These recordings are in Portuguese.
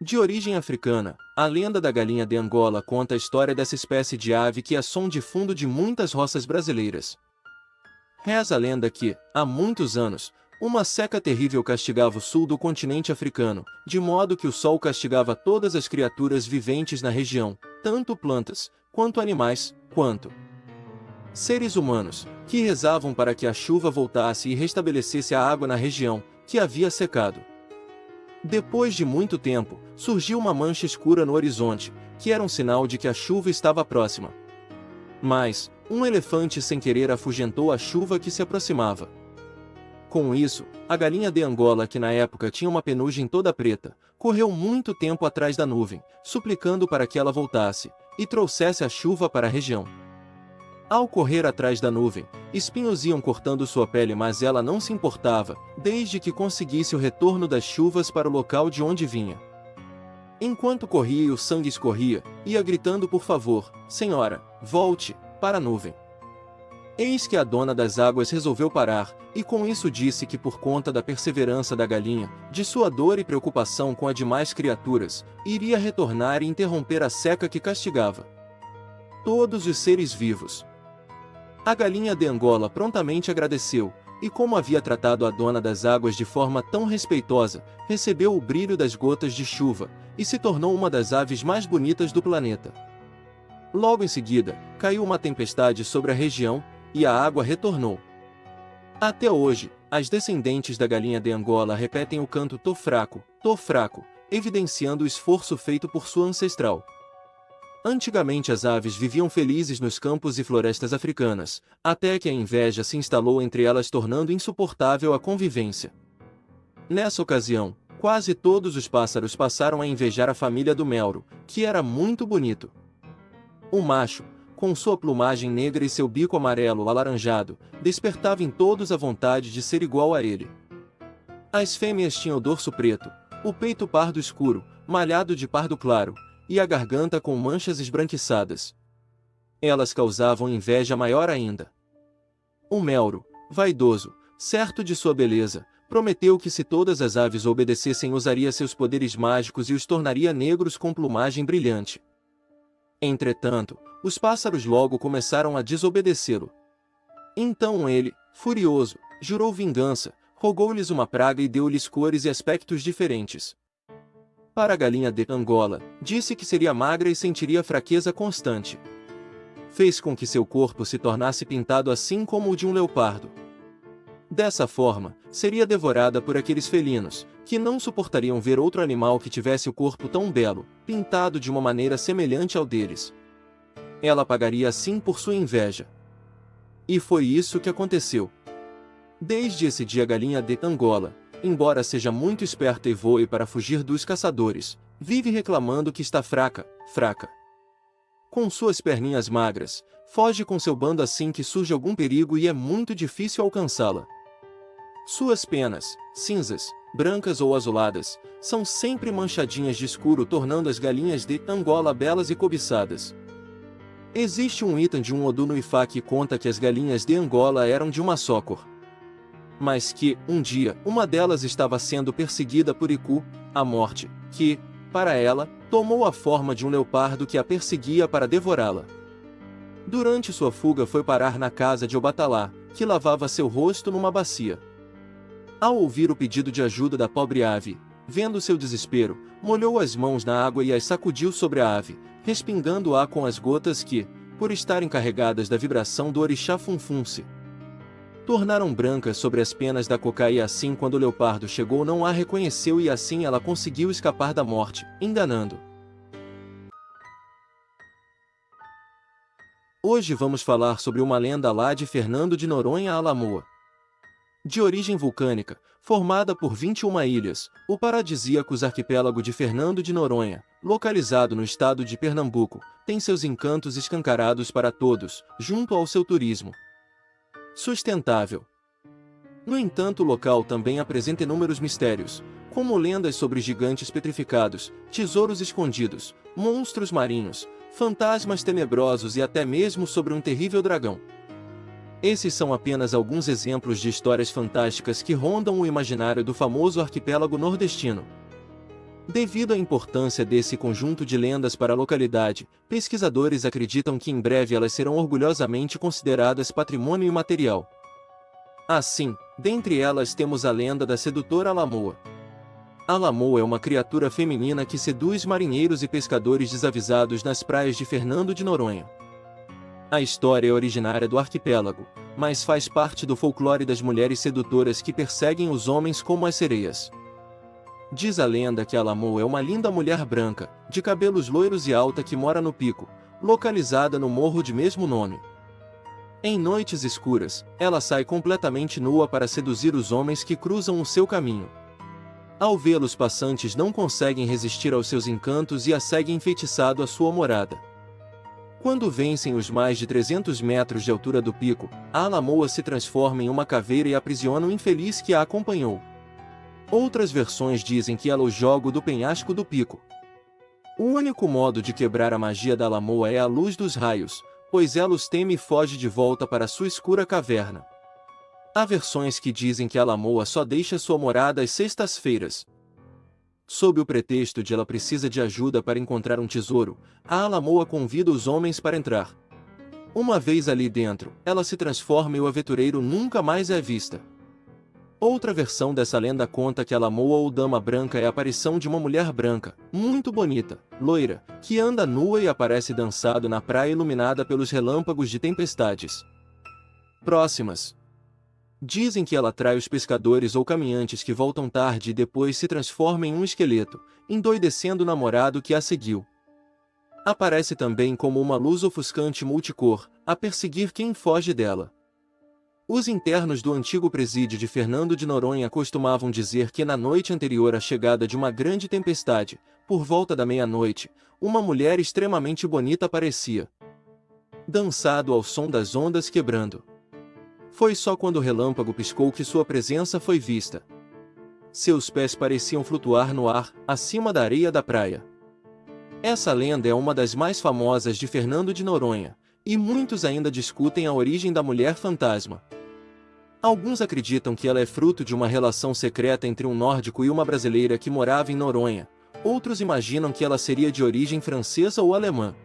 De origem africana, a lenda da galinha de Angola conta a história dessa espécie de ave que é som de fundo de muitas roças brasileiras. Reza a lenda que, há muitos anos, uma seca terrível castigava o sul do continente africano, de modo que o sol castigava todas as criaturas viventes na região, tanto plantas, quanto animais, quanto seres humanos, que rezavam para que a chuva voltasse e restabelecesse a água na região, que havia secado. Depois de muito tempo, surgiu uma mancha escura no horizonte, que era um sinal de que a chuva estava próxima. Mas, um elefante sem querer afugentou a chuva que se aproximava. Com isso, a galinha de Angola, que na época tinha uma penugem toda preta, correu muito tempo atrás da nuvem, suplicando para que ela voltasse, e trouxesse a chuva para a região. Ao correr atrás da nuvem, espinhos iam cortando sua pele, mas ela não se importava, desde que conseguisse o retorno das chuvas para o local de onde vinha. Enquanto corria e o sangue escorria, ia gritando: por favor, senhora, volte para a nuvem. Eis que a dona das águas resolveu parar, e com isso disse que por conta da perseverança da galinha, de sua dor e preocupação com as demais criaturas, iria retornar e interromper a seca que castigava todos os seres vivos. A galinha de Angola prontamente agradeceu, e como havia tratado a dona das águas de forma tão respeitosa, recebeu o brilho das gotas de chuva, e se tornou uma das aves mais bonitas do planeta. Logo em seguida, caiu uma tempestade sobre a região, e a água retornou. Até hoje, as descendentes da galinha de Angola repetem o canto tô fraco, evidenciando o esforço feito por sua ancestral. Antigamente as aves viviam felizes nos campos e florestas africanas, até que a inveja se instalou entre elas, tornando insuportável a convivência. Nessa ocasião, quase todos os pássaros passaram a invejar a família do melro, que era muito bonito. O macho, com sua plumagem negra e seu bico amarelo alaranjado, despertava em todos a vontade de ser igual a ele. As fêmeas tinham o dorso preto, o peito pardo escuro, malhado de pardo claro, e a garganta com manchas esbranquiçadas. Elas causavam inveja maior ainda. O melro, vaidoso, certo de sua beleza, prometeu que se todas as aves obedecessem usaria seus poderes mágicos e os tornaria negros com plumagem brilhante. Entretanto, os pássaros logo começaram a desobedecê-lo. Então ele, furioso, jurou vingança, rogou-lhes uma praga e deu-lhes cores e aspectos diferentes. Para a galinha de Angola, disse que seria magra e sentiria fraqueza constante. Fez com que seu corpo se tornasse pintado assim como o de um leopardo. Dessa forma, seria devorada por aqueles felinos, que não suportariam ver outro animal que tivesse o corpo tão belo, pintado de uma maneira semelhante ao deles. Ela pagaria assim por sua inveja. E foi isso que aconteceu. Desde esse dia a galinha de Angola, embora seja muito esperta e voe para fugir dos caçadores, vive reclamando que está fraca. Com suas perninhas magras, foge com seu bando assim que surge algum perigo e é muito difícil alcançá-la. Suas penas, cinzas, brancas ou azuladas, são sempre manchadinhas de escuro, tornando as galinhas de Angola belas e cobiçadas. Existe um item de um Odu no Ifá que conta que as galinhas de Angola eram de uma só cor. Mas que, um dia, uma delas estava sendo perseguida por Iku, a morte, que, para ela, tomou a forma de um leopardo que a perseguia para devorá-la. Durante sua fuga foi parar na casa de Obatalá, que lavava seu rosto numa bacia. Ao ouvir o pedido de ajuda da pobre ave, vendo seu desespero, molhou as mãos na água e as sacudiu sobre a ave, respingando-a com as gotas que, por estarem carregadas da vibração do orixá Funfunse, tornaram brancas sobre as penas da Cocá, e assim quando o leopardo chegou não a reconheceu e assim ela conseguiu escapar da morte, enganando. Hoje vamos falar sobre uma lenda lá de Fernando de Noronha a Alamoa. De origem vulcânica, formada por 21 ilhas, o paradisíaco arquipélago de Fernando de Noronha, localizado no estado de Pernambuco, tem seus encantos escancarados para todos, junto ao seu turismo sustentável. No entanto, o local também apresenta inúmeros mistérios, como lendas sobre gigantes petrificados, tesouros escondidos, monstros marinhos, fantasmas tenebrosos e até mesmo sobre um terrível dragão. Esses são apenas alguns exemplos de histórias fantásticas que rondam o imaginário do famoso arquipélago nordestino. Devido à importância desse conjunto de lendas para a localidade, pesquisadores acreditam que em breve elas serão orgulhosamente consideradas patrimônio imaterial. Assim, dentre elas temos a lenda da sedutora Alamoa. Alamoa é uma criatura feminina que seduz marinheiros e pescadores desavisados nas praias de Fernando de Noronha. A história é originária do arquipélago, mas faz parte do folclore das mulheres sedutoras que perseguem os homens como as sereias. Diz a lenda que Alamoa é uma linda mulher branca, de cabelos loiros e alta que mora no Pico, localizada no morro de mesmo nome. Em noites escuras, ela sai completamente nua para seduzir os homens que cruzam o seu caminho. Ao vê-los passantes não conseguem resistir aos seus encantos e a seguem enfeitiçado à sua morada. Quando vencem os mais de 300 metros de altura do pico, a Alamoa se transforma em uma caveira e aprisiona o infeliz que a acompanhou. Outras versões dizem que ela o joga do penhasco do pico. O único modo de quebrar a magia da Alamoa é a luz dos raios, pois ela os teme e foge de volta para sua escura caverna. Há versões que dizem que a Alamoa só deixa sua morada às sextas-feiras. Sob o pretexto de ela precisa de ajuda para encontrar um tesouro, a Alamoa convida os homens para entrar. Uma vez ali dentro, ela se transforma e o aventureiro nunca mais é vista. Outra versão dessa lenda conta que Alamoa ou Dama Branca é a aparição de uma mulher branca, muito bonita, loira, que anda nua e aparece dançado na praia iluminada pelos relâmpagos de tempestades próximas. Dizem que ela atrai os pescadores ou caminhantes que voltam tarde e depois se transforma em um esqueleto, endoidecendo o namorado que a seguiu. Aparece também como uma luz ofuscante multicor, a perseguir quem foge dela. Os internos do antigo presídio de Fernando de Noronha costumavam dizer que na noite anterior à chegada de uma grande tempestade, por volta da meia-noite, uma mulher extremamente bonita aparecia, dançado ao som das ondas quebrando. Foi só quando o relâmpago piscou que sua presença foi vista. Seus pés pareciam flutuar no ar, acima da areia da praia. Essa lenda é uma das mais famosas de Fernando de Noronha, e muitos ainda discutem a origem da mulher fantasma. Alguns acreditam que ela é fruto de uma relação secreta entre um nórdico e uma brasileira que morava em Noronha. Outros imaginam que ela seria de origem francesa ou alemã.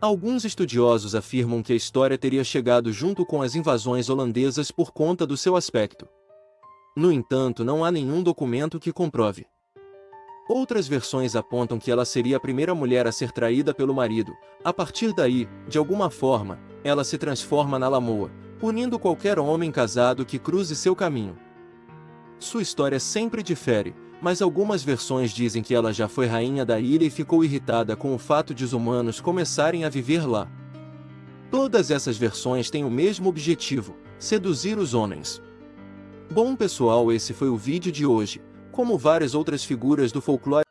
Alguns estudiosos afirmam que a história teria chegado junto com as invasões holandesas por conta do seu aspecto. No entanto, não há nenhum documento que comprove. Outras versões apontam que ela seria a primeira mulher a ser traída pelo marido. A partir daí, de alguma forma, ela se transforma na Alamoa, punindo qualquer homem casado que cruze seu caminho. Sua história sempre difere, mas algumas versões dizem que ela já foi rainha da ilha e ficou irritada com o fato de os humanos começarem a viver lá. Todas essas versões têm o mesmo objetivo: seduzir os homens. Bom pessoal, esse foi o vídeo de hoje. Como várias outras figuras do folclore,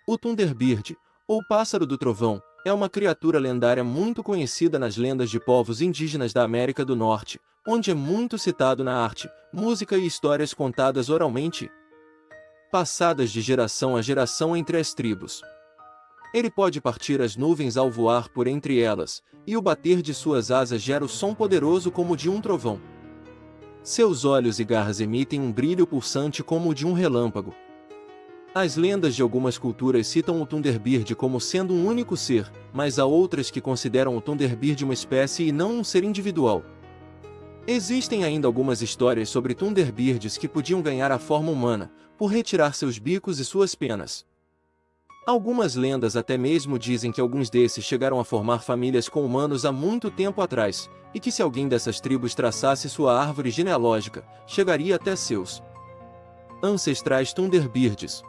o Thunderbird, ou Pássaro do Trovão, é uma criatura lendária muito conhecida nas lendas de povos indígenas da América do Norte, onde é muito citado na arte, música e histórias contadas oralmente, passadas de geração a geração entre as tribos. Ele pode partir as nuvens ao voar por entre elas, e o bater de suas asas gera o som poderoso como o de um trovão. Seus olhos e garras emitem um brilho pulsante como o de um relâmpago. As lendas de algumas culturas citam o Thunderbird como sendo um único ser, mas há outras que consideram o Thunderbird uma espécie e não um ser individual. Existem ainda algumas histórias sobre Thunderbirds que podiam ganhar a forma humana, por retirar seus bicos e suas penas. Algumas lendas até mesmo dizem que alguns desses chegaram a formar famílias com humanos há muito tempo atrás, e que se alguém dessas tribos traçasse sua árvore genealógica, chegaria até seus ancestrais Thunderbirds.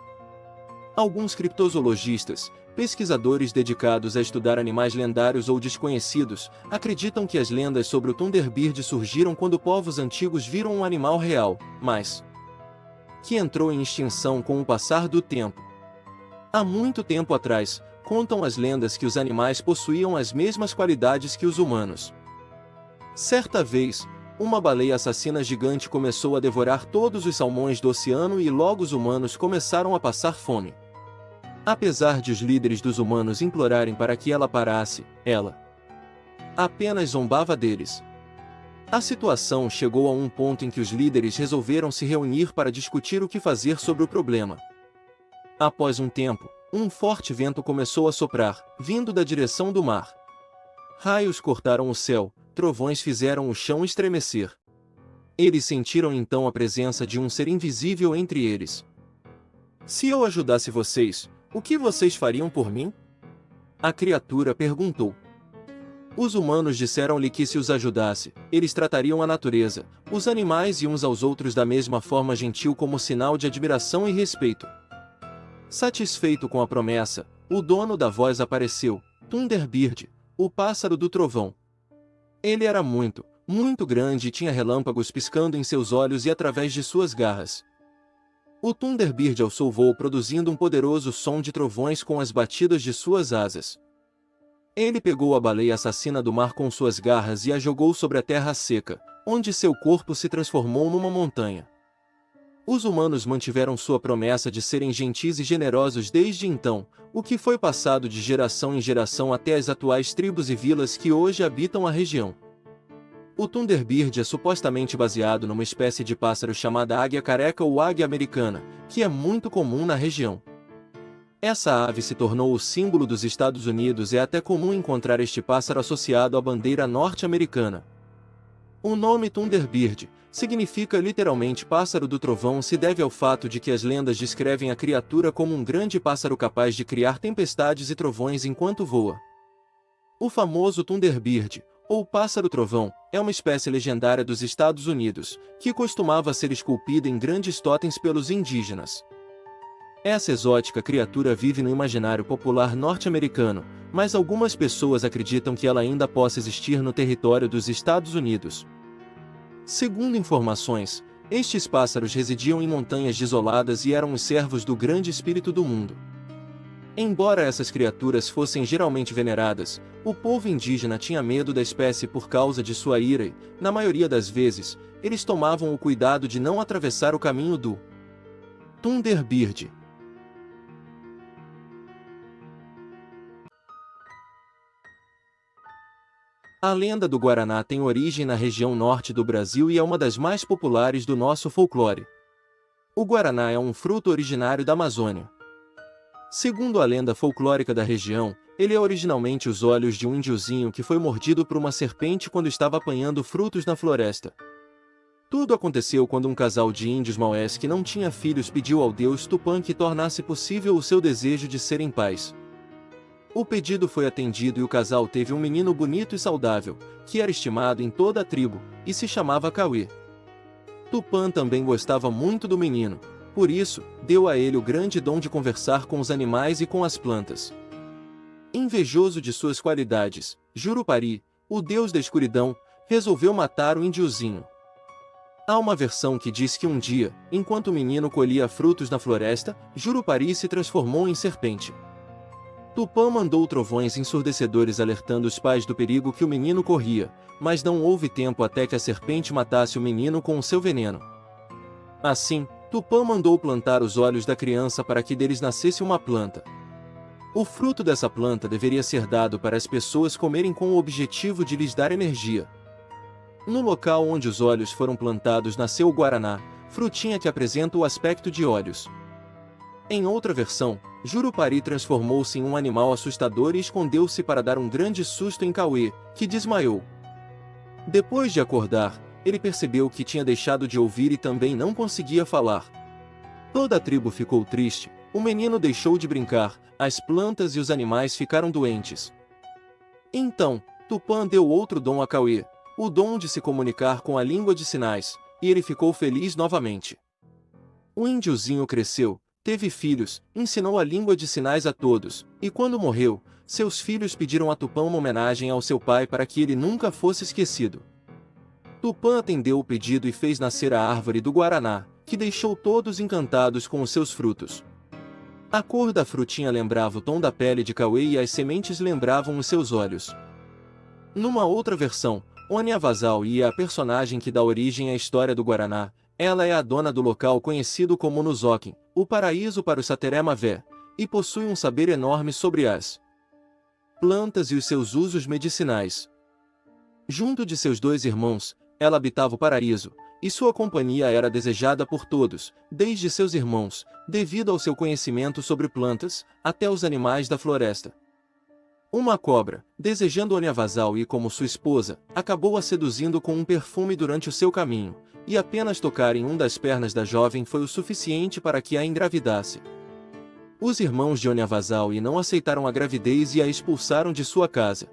Alguns criptozoologistas, pesquisadores dedicados a estudar animais lendários ou desconhecidos, acreditam que as lendas sobre o Thunderbird surgiram quando povos antigos viram um animal real, mas que entrou em extinção com o passar do tempo. Há muito tempo atrás, contam as lendas que os animais possuíam as mesmas qualidades que os humanos. Certa vez, uma baleia assassina gigante começou a devorar todos os salmões do oceano e logo os humanos começaram a passar fome. Apesar de os líderes dos humanos implorarem para que ela parasse, ela apenas zombava deles. A situação chegou a um ponto em que os líderes resolveram se reunir para discutir o que fazer sobre o problema. Após um tempo, um forte vento começou a soprar, vindo da direção do mar. Raios cortaram o céu, trovões fizeram o chão estremecer. Eles sentiram então a presença de um ser invisível entre eles. "Se eu ajudasse vocês, o que vocês fariam por mim?" a criatura perguntou. Os humanos disseram-lhe que se os ajudasse, eles tratariam a natureza, os animais e uns aos outros da mesma forma gentil como sinal de admiração e respeito. Satisfeito com a promessa, o dono da voz apareceu, Thunderbird, o pássaro do trovão. Ele era muito, muito grande e tinha relâmpagos piscando em seus olhos e através de suas garras. O Thunderbird alçou voo produzindo um poderoso som de trovões com as batidas de suas asas. Ele pegou a baleia assassina do mar com suas garras e a jogou sobre a terra seca, onde seu corpo se transformou numa montanha. Os humanos mantiveram sua promessa de serem gentis e generosos desde então, o que foi passado de geração em geração até as atuais tribos e vilas que hoje habitam a região. O Thunderbird é supostamente baseado numa espécie de pássaro chamada águia careca ou águia americana, que é muito comum na região. Essa ave se tornou o símbolo dos Estados Unidos e é até comum encontrar este pássaro associado à bandeira norte-americana. O nome Thunderbird significa literalmente pássaro do trovão se deve ao fato de que as lendas descrevem a criatura como um grande pássaro capaz de criar tempestades e trovões enquanto voa. O famoso Thunderbird, ou pássaro-trovão, é uma espécie legendária dos Estados Unidos, que costumava ser esculpida em grandes totens pelos indígenas. Essa exótica criatura vive no imaginário popular norte-americano, mas algumas pessoas acreditam que ela ainda possa existir no território dos Estados Unidos. Segundo informações, estes pássaros residiam em montanhas desoladas e eram os servos do grande espírito do mundo. Embora essas criaturas fossem geralmente veneradas, o povo indígena tinha medo da espécie por causa de sua ira e, na maioria das vezes, eles tomavam o cuidado de não atravessar o caminho do Thunderbird. A lenda do Guaraná tem origem na região norte do Brasil e é uma das mais populares do nosso folclore. O Guaraná é um fruto originário da Amazônia. Segundo a lenda folclórica da região, ele é originalmente os olhos de um índiozinho que foi mordido por uma serpente quando estava apanhando frutos na floresta. Tudo aconteceu quando um casal de índios maués que não tinha filhos pediu ao deus Tupã que tornasse possível o seu desejo de serem pais. O pedido foi atendido e o casal teve um menino bonito e saudável, que era estimado em toda a tribo, e se chamava Cauê. Tupã também gostava muito do menino, por isso, deu a ele o grande dom de conversar com os animais e com as plantas. Invejoso de suas qualidades, Jurupari, o deus da escuridão, resolveu matar o índiozinho. Há uma versão que diz que um dia, enquanto o menino colhia frutos na floresta, Jurupari se transformou em serpente. Tupã mandou trovões ensurdecedores alertando os pais do perigo que o menino corria, mas não houve tempo até que a serpente matasse o menino com o seu veneno. Assim, Tupã mandou plantar os olhos da criança para que deles nascesse uma planta. O fruto dessa planta deveria ser dado para as pessoas comerem com o objetivo de lhes dar energia. No local onde os olhos foram plantados nasceu o Guaraná, frutinha que apresenta o aspecto de olhos. Em outra versão, Jurupari transformou-se em um animal assustador e escondeu-se para dar um grande susto em Cauê, que desmaiou. Depois de acordar, ele percebeu que tinha deixado de ouvir e também não conseguia falar. Toda a tribo ficou triste, o menino deixou de brincar, as plantas e os animais ficaram doentes. Então, Tupã deu outro dom a Cauê, o dom de se comunicar com a língua de sinais, e ele ficou feliz novamente. O índiozinho cresceu, teve filhos, ensinou a língua de sinais a todos, e quando morreu, seus filhos pediram a Tupã uma homenagem ao seu pai para que ele nunca fosse esquecido. Tupã atendeu o pedido e fez nascer a árvore do Guaraná, que deixou todos encantados com os seus frutos. A cor da frutinha lembrava o tom da pele de Cauê e as sementes lembravam os seus olhos. Numa outra versão, Onia Vazal é a personagem que dá origem à história do Guaraná. Ela é a dona do local conhecido como Nuzoquim, o paraíso para o Sateré Mavé, e possui um saber enorme sobre as plantas e os seus usos medicinais. Junto de seus dois irmãos, ela habitava o paraíso, e sua companhia era desejada por todos, desde seus irmãos, devido ao seu conhecimento sobre plantas, até os animais da floresta. Uma cobra, desejando Oniavazal como sua esposa, acabou a seduzindo com um perfume durante o seu caminho, e apenas tocar em uma das pernas da jovem foi o suficiente para que a engravidasse. Os irmãos de Oniavazal não aceitaram a gravidez e a expulsaram de sua casa.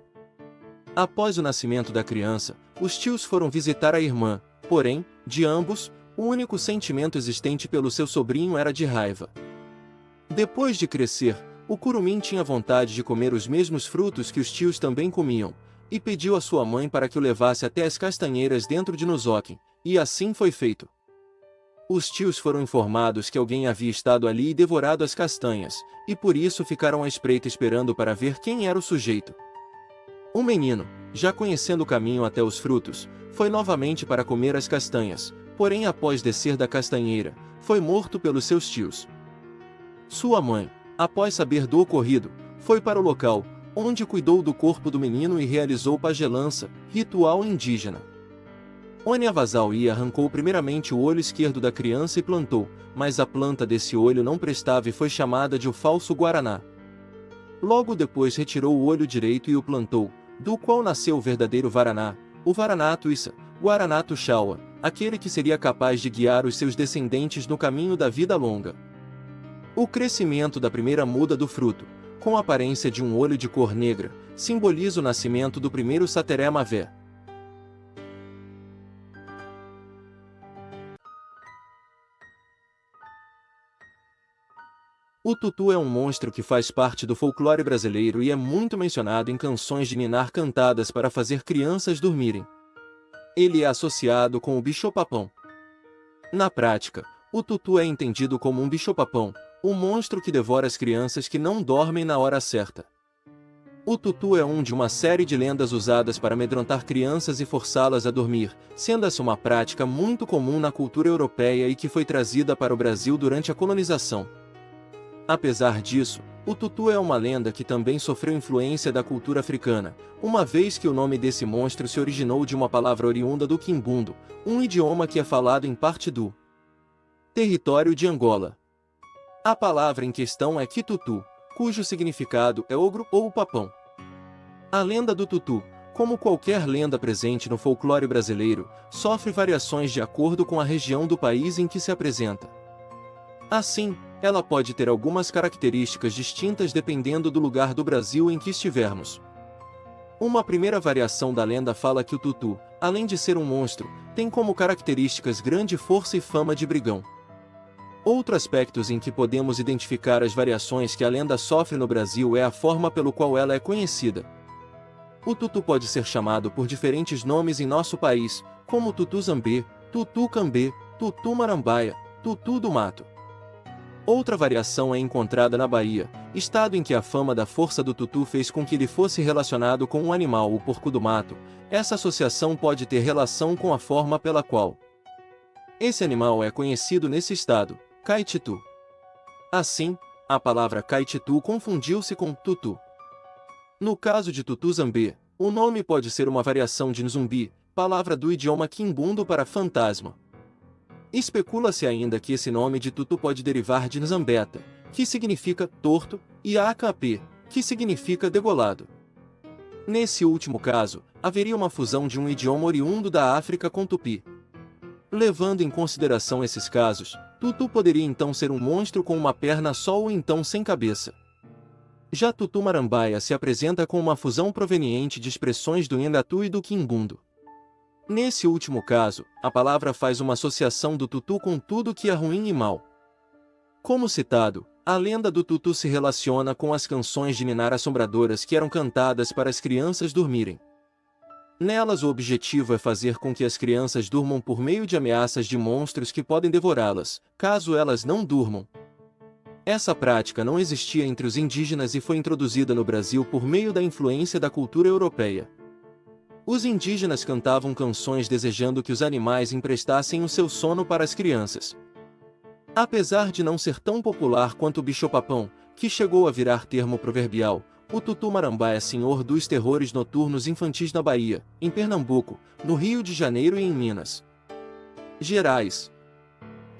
Após o nascimento da criança, os tios foram visitar a irmã, porém, de ambos, o único sentimento existente pelo seu sobrinho era de raiva. Depois de crescer, o curumim tinha vontade de comer os mesmos frutos que os tios também comiam, e pediu à sua mãe para que o levasse até as castanheiras dentro de Nuzoque, e assim foi feito. Os tios foram informados que alguém havia estado ali e devorado as castanhas, e por isso ficaram à espreita esperando para ver quem era o sujeito. O menino, já conhecendo o caminho até os frutos, foi novamente para comer as castanhas, porém após descer da castanheira, foi morto pelos seus tios. Sua mãe, após saber do ocorrido, foi para o local, onde cuidou do corpo do menino e realizou pagelança, ritual indígena. Oniavazal arrancou primeiramente o olho esquerdo da criança e plantou, mas a planta desse olho não prestava e foi chamada de o falso Guaraná. Logo depois retirou o olho direito e o plantou, do qual nasceu o verdadeiro Varaná, o Varaná Tuissa, Guaraná Tuxaua, aquele que seria capaz de guiar os seus descendentes no caminho da vida longa. O crescimento da primeira muda do fruto, com a aparência de um olho de cor negra, simboliza o nascimento do primeiro Sateré Mavé. O tutu é um monstro que faz parte do folclore brasileiro e é muito mencionado em canções de ninar cantadas para fazer crianças dormirem. Ele é associado com o bicho-papão. Na prática, o tutu é entendido como um bicho-papão, um monstro que devora as crianças que não dormem na hora certa. O tutu é de uma série de lendas usadas para amedrontar crianças e forçá-las a dormir, sendo essa uma prática muito comum na cultura europeia e que foi trazida para o Brasil durante a colonização. Apesar disso, o tutu é uma lenda que também sofreu influência da cultura africana, uma vez que o nome desse monstro se originou de uma palavra oriunda do quimbundo, um idioma que é falado em parte do território de Angola. A palavra em questão é kitutu, cujo significado é ogro ou papão. A lenda do tutu, como qualquer lenda presente no folclore brasileiro, sofre variações de acordo com a região do país em que se apresenta. Assim, ela pode ter algumas características distintas dependendo do lugar do Brasil em que estivermos. Uma primeira variação da lenda fala que o tutu, além de ser um monstro, tem como características grande força e fama de brigão. Outro aspecto em que podemos identificar as variações que a lenda sofre no Brasil é a forma pelo qual ela é conhecida. O tutu pode ser chamado por diferentes nomes em nosso país, como tutu zambê, tutu cambê, tutu marambaia, tutu do mato. Outra variação é encontrada na Bahia, estado em que a fama da força do tutu fez com que ele fosse relacionado com um animal, o porco do mato. Essa associação pode ter relação com a forma pela qual esse animal é conhecido nesse estado, caititu. Assim, a palavra caititu confundiu-se com tutu. No caso de tutu zambê, o nome pode ser uma variação de nzumbi, palavra do idioma quimbundo para fantasma. Especula-se ainda que esse nome de tutu pode derivar de nzambeta, que significa torto, e akp, que significa degolado. Nesse último caso, haveria uma fusão de um idioma oriundo da África com tupi. Levando em consideração esses casos, tutu poderia então ser um monstro com uma perna só ou então sem cabeça. Já tutu marambaia se apresenta com uma fusão proveniente de expressões do Nhangatu e do Quimbundo. Nesse último caso, a palavra faz uma associação do tutu com tudo que é ruim e mal. Como citado, a lenda do tutu se relaciona com as canções de ninar assombradoras que eram cantadas para as crianças dormirem. Nelas o objetivo é fazer com que as crianças durmam por meio de ameaças de monstros que podem devorá-las, caso elas não durmam. Essa prática não existia entre os indígenas e foi introduzida no Brasil por meio da influência da cultura europeia. Os indígenas cantavam canções desejando que os animais emprestassem o seu sono para as crianças. Apesar de não ser tão popular quanto o bicho-papão, que chegou a virar termo proverbial, O Tutu-Marambá é senhor dos terrores noturnos infantis na Bahia, em Pernambuco, no Rio de Janeiro e em Minas Gerais.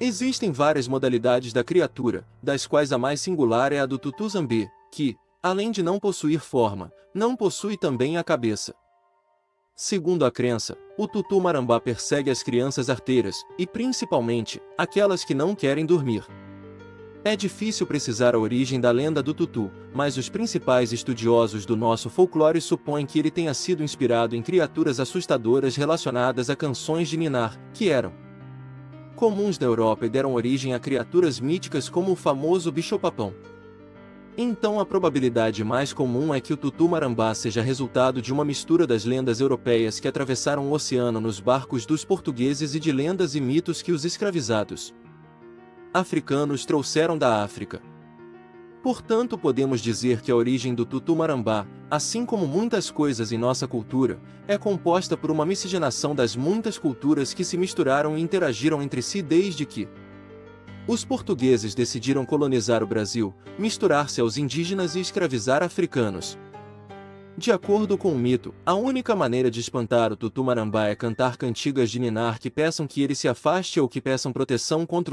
Existem várias modalidades da criatura, das quais a mais singular é a do Tutu-Zambê, que, além de não possuir forma, não possui também a cabeça. Segundo a crença, o Tutu-Marambá persegue as crianças arteiras, e principalmente, aquelas que não querem dormir. É difícil precisar a origem da lenda do Tutu, mas os principais estudiosos do nosso folclore supõem que ele tenha sido inspirado em criaturas assustadoras relacionadas a canções de ninar, que eram comuns na Europa e deram origem a criaturas míticas como o famoso bicho-papão. Então a probabilidade mais comum é que o Tutu-Marambá seja resultado de uma mistura das lendas europeias que atravessaram o oceano nos barcos dos portugueses e de lendas e mitos que os escravizados africanos trouxeram da África. Portanto, podemos dizer que a origem do Tutu-Marambá, assim como muitas coisas em nossa cultura, é composta por uma miscigenação das muitas culturas que se misturaram e interagiram entre si desde que os portugueses decidiram colonizar o Brasil, misturar-se aos indígenas e escravizar africanos. De acordo com o mito, a única maneira de espantar o Tutu-Marambá é cantar cantigas de ninar que peçam que ele se afaste ou que peçam proteção contra os